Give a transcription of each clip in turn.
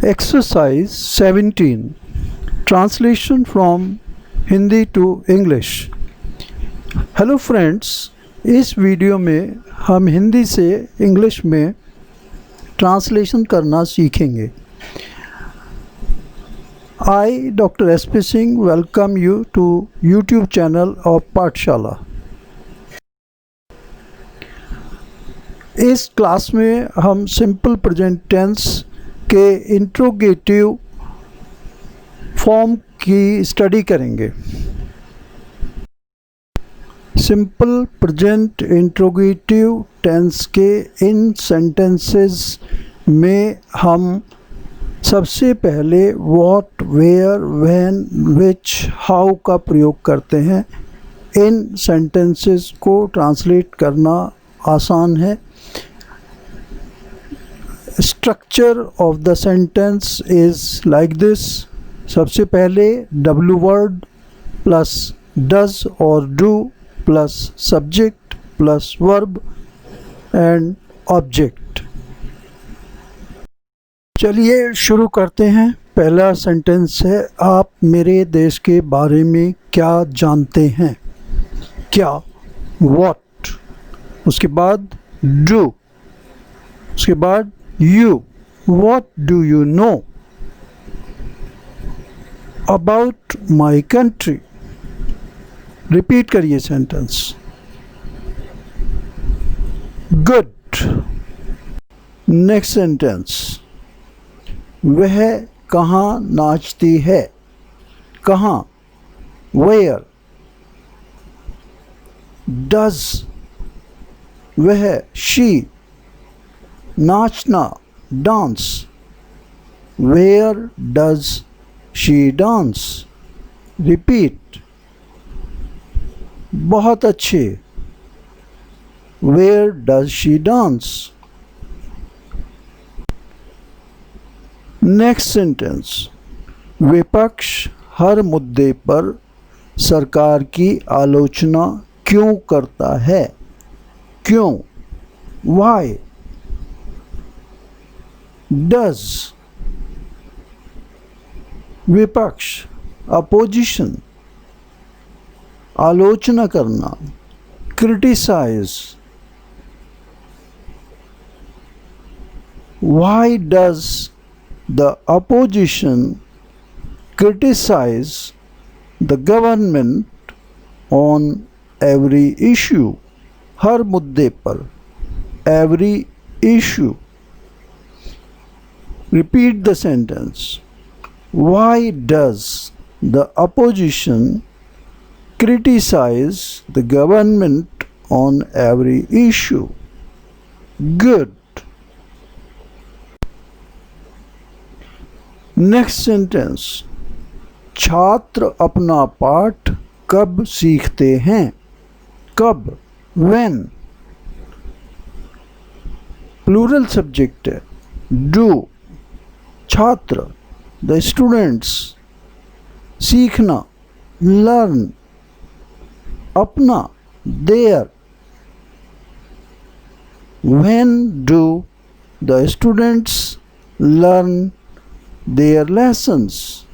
Exercise 17 Translation from Hindi to English। Hello friends, इस video में हम हिंदी से इंग्लिश में ट्रांसलेशन करना सीखेंगे। I doctor S P. Singh welcome you to YouTube channel of Pathshala. इस क्लास में हम सिंपल प्रेजेंट टेंस के इंट्रोगेटिव फॉर्म की स्टडी करेंगे। सिंपल प्रेजेंट इंट्रोगेटिव टेंस के इन सेंटेंसेस में हम सबसे पहले what, where, when, which, how का प्रयोग करते हैं। इन सेंटेंसेस को ट्रांसलेट करना आसान है। Structure of the sentence is like this. सबसे पहले डब्ल्यू वर्ड प्लस डज और do plus subject plus verb and object. चलिए शुरू करते हैं। पहला सेंटेंस है, आप मेरे देश के बारे में क्या जानते हैं। क्या, व्हाट, उसके बाद डू, उसके बाद you, what do you know about my country। Repeat करिए सेंटेंस। गुड। नेक्स्ट सेंटेंस, वह कहाँ नाचती है। कहाँ, वेयर। डज, वह, शी। नाचना, dance, where does she dance. Repeat, बहुत अच्छे, where does she dance. Next sentence, विपक्ष हर मुद्दे पर सरकार की आलोचना क्यों करता है। क्यों, वाई। डज, विपक्ष, अपोजिशन, आलोचना करना, criticise. Why does the opposition criticise the government on every issue. हर मुद्दे पर, every issue. Repeat the sentence. Why does the opposition criticize the government on every issue? Good. Next sentence. छात्र अपना पाठ कब सीखते हैं। कब, when। Plural subject है, do। छात्र, द स्टूडेंट्स। सीखना, लर्न। अपना, their. When do the students learn their lessons.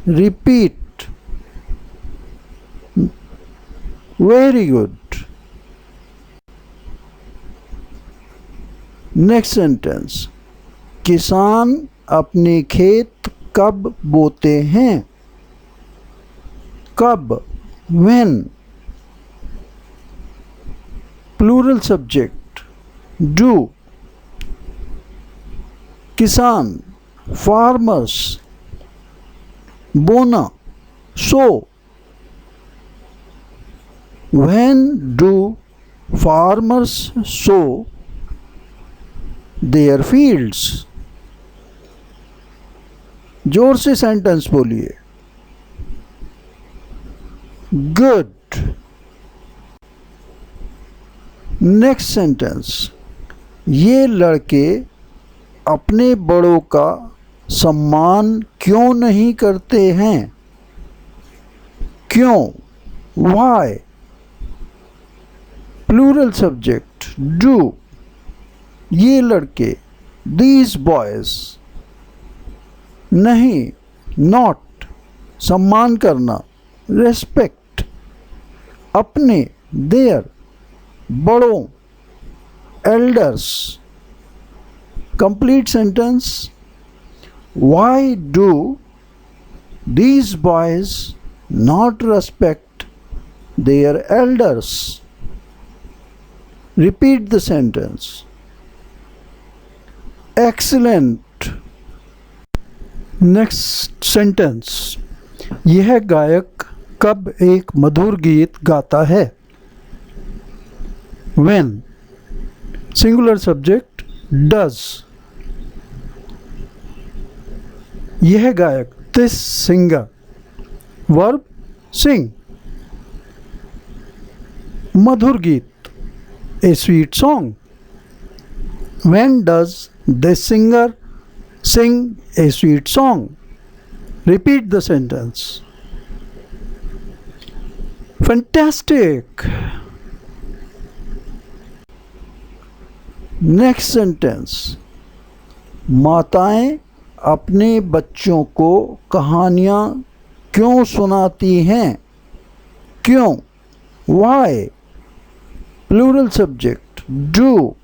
Repeat, very good. Next sentence, किसान अपने खेत कब बोते हैं। कब, when। Plural subject, do। किसान, फार्मर्स। बोना, sow. when do farmers sow their fields। जोर से सेंटेंस बोलिए। गुड। नेक्स्ट सेंटेंस, ये लड़के अपने बड़ों का सम्मान क्यों नहीं करते हैं। क्यों, वाई। Plural subject, do. ये लड़के, these boys। नहीं, नॉट, सम्मान करना, रेस्पेक्ट, अपने, देयर, बड़ों, elders. Complete sentence, why do these boys not respect their elders? Repeat the sentence. Excellent. Next sentence. यह गायक कब एक मधुर गीत गाता है? When. Singular subject, does. यह गायक, this singer. Verb, sing. मधुर गीत, a sweet song. When does this singer sing a sweet song? Repeat the sentence. Fantastic. Next sentence. माताएं अपने बच्चों को कहानियाँ क्यों सुनाती हैं? क्यों? Why? Plural subject, do.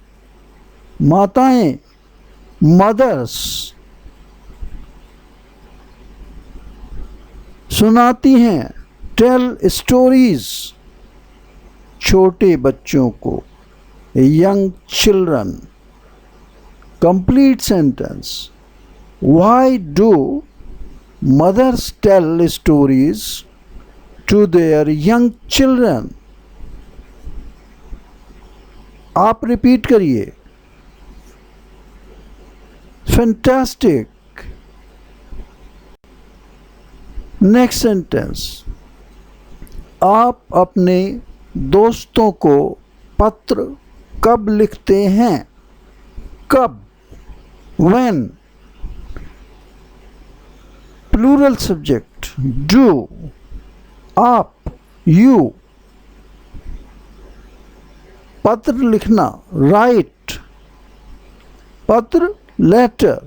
माताएं, mothers. सुनाती हैं, tell stories. छोटे बच्चों को, young children. Complete sentence. Why do mothers tell stories to their young children? आप रिपीट करिए. Fantastic. Next sentence. आप अपने दोस्तों को पत्र कब लिखते हैं? कब? When. Plural subject, do. आप, you. पत्र लिखना, write. पत्र, letter.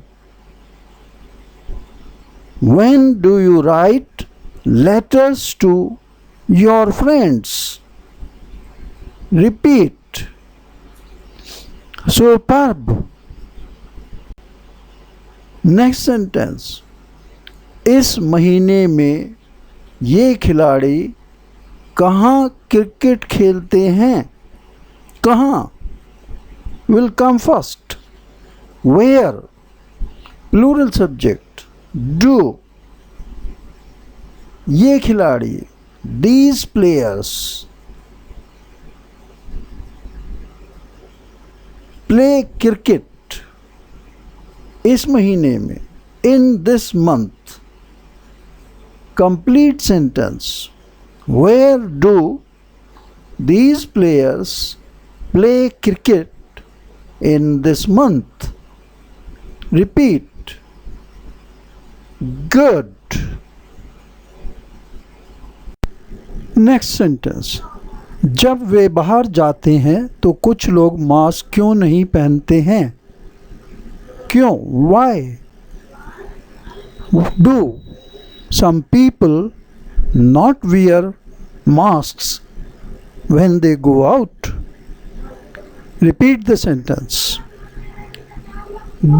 When do you write letters to your friends? Repeat. Superb. Next sentence. इस महीने में ये खिलाड़ी कहाँ क्रिकेट खेलते हैं? कहाँ? Will come first. Where? Plural subject, do. ये खिलाड़ी, these players. Play cricket. इस महीने में, in this month. Complete sentence. Where do these players play cricket in this month? Repeat. Good. Next sentence. जब वे बाहर जाते हैं तो कुछ लोग मास्क क्यों नहीं पहनते हैं? क्यों? Why? Do some people not wear masks when they go out? Repeat the sentence.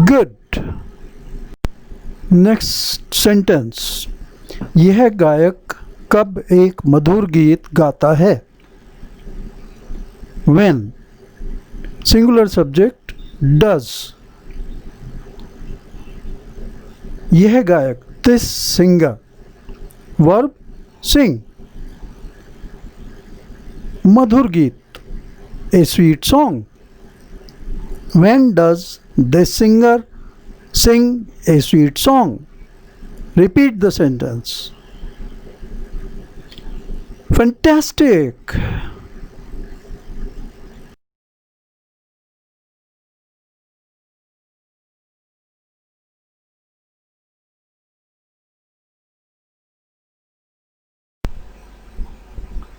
Good. Next sentence. यह गायक कब एक मधुर गीत गाता है? When. Singular subject, does. यह गायक, this singer. Verb, sing. मधुर गीत, a sweet song. When does this singer sing a sweet song? Repeat the sentence. Fantastic.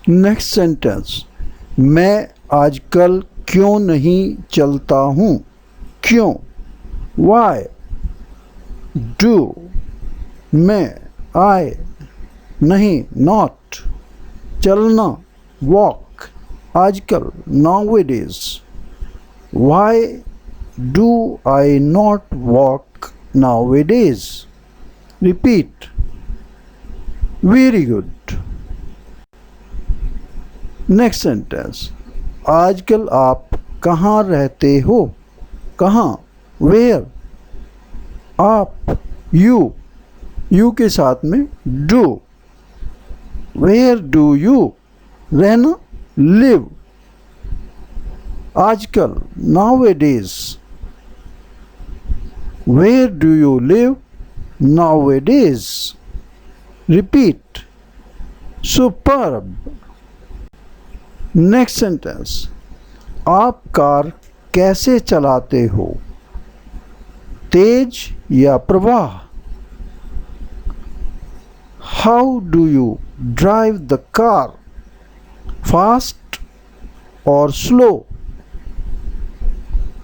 Next sentence. मैं आजकल क्यों नहीं चलता हूँ? क्यों? Why? Do. मैं, I, नहीं, not, चलना, walk, आजकल, nowadays, why do I not walk nowadays? Repeat. Very good. Next sentence. आजकल आप कहाँ रहते हो? कहाँ? Where? आप, you के साथ में do. Where do you? रहना, live. आजकल, nowadays. Where do you live nowadays? Repeat. Superb. Next sentence. आप कार कैसे चलाते हो? तेज या प्रवाह? How do you drive the car? Fast or slow?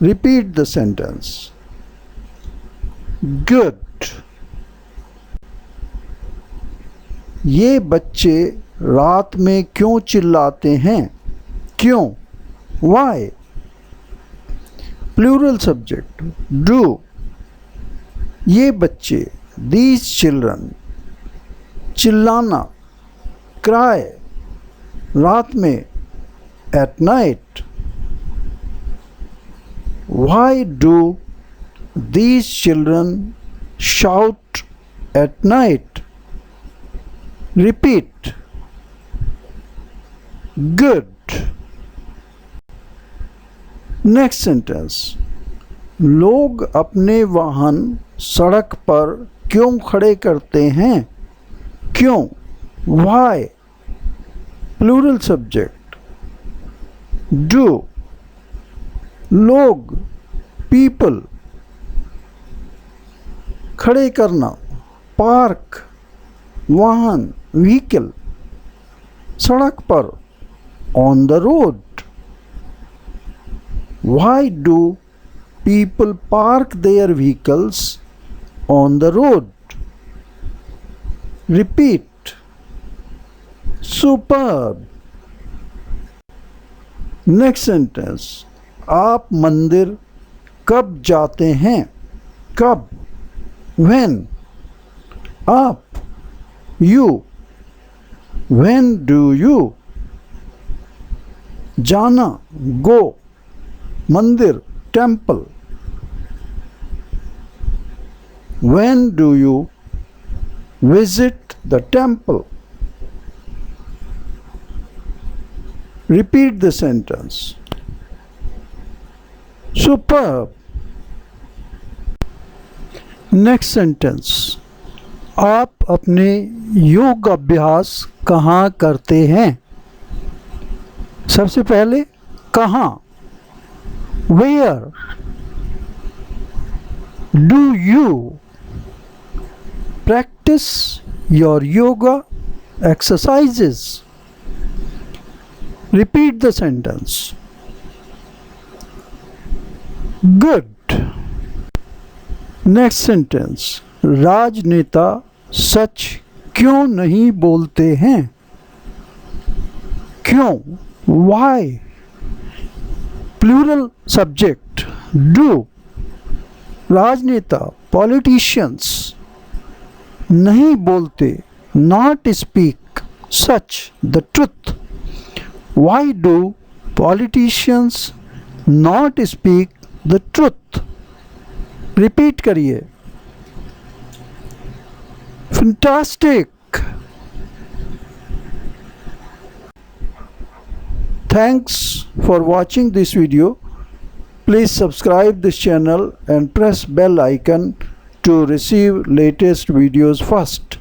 Repeat the sentence. Good. ये बच्चे रात में क्यों चिल्लाते हैं? क्यों? Why? Plural subject. Do. ये बच्चे, these children. चिल्लाना, cry. रात में, at night. Why do these children shout at night? Repeat. Good. Next sentence. लोग अपने वाहन सड़क पर क्यों खड़े करते हैं? क्यों? Why? Plural subject. Do. लोग, people. खड़े करना, पार्क, वाहन, व्हीकल, सड़क पर, on the road. Why do people park their vehicles on the road? Repeat. Superb. Next sentence. आप मंदिर कब जाते हैं? कब? When? आप, you. When do you? जाना, go. मंदिर, temple. When do you visit the temple? Repeat the sentence. Superb. Next sentence. आप अपने योग अभ्यास कहाँ करते हैं? सबसे पहले, कहाँ? Where do you practice your yoga exercises? Repeat the sentence. Good. Next sentence. राजनेता सच क्यों नहीं बोलते हैं? क्यों? Why? Plural subject. Do. राजनेता, politicians. नहीं बोलते, not speak such, the truth. Why do politicians not speak the truth? Repeat करिए. Fantastic. Thanks for watching this video. Please subscribe this channel and press bell icon to receive latest videos first.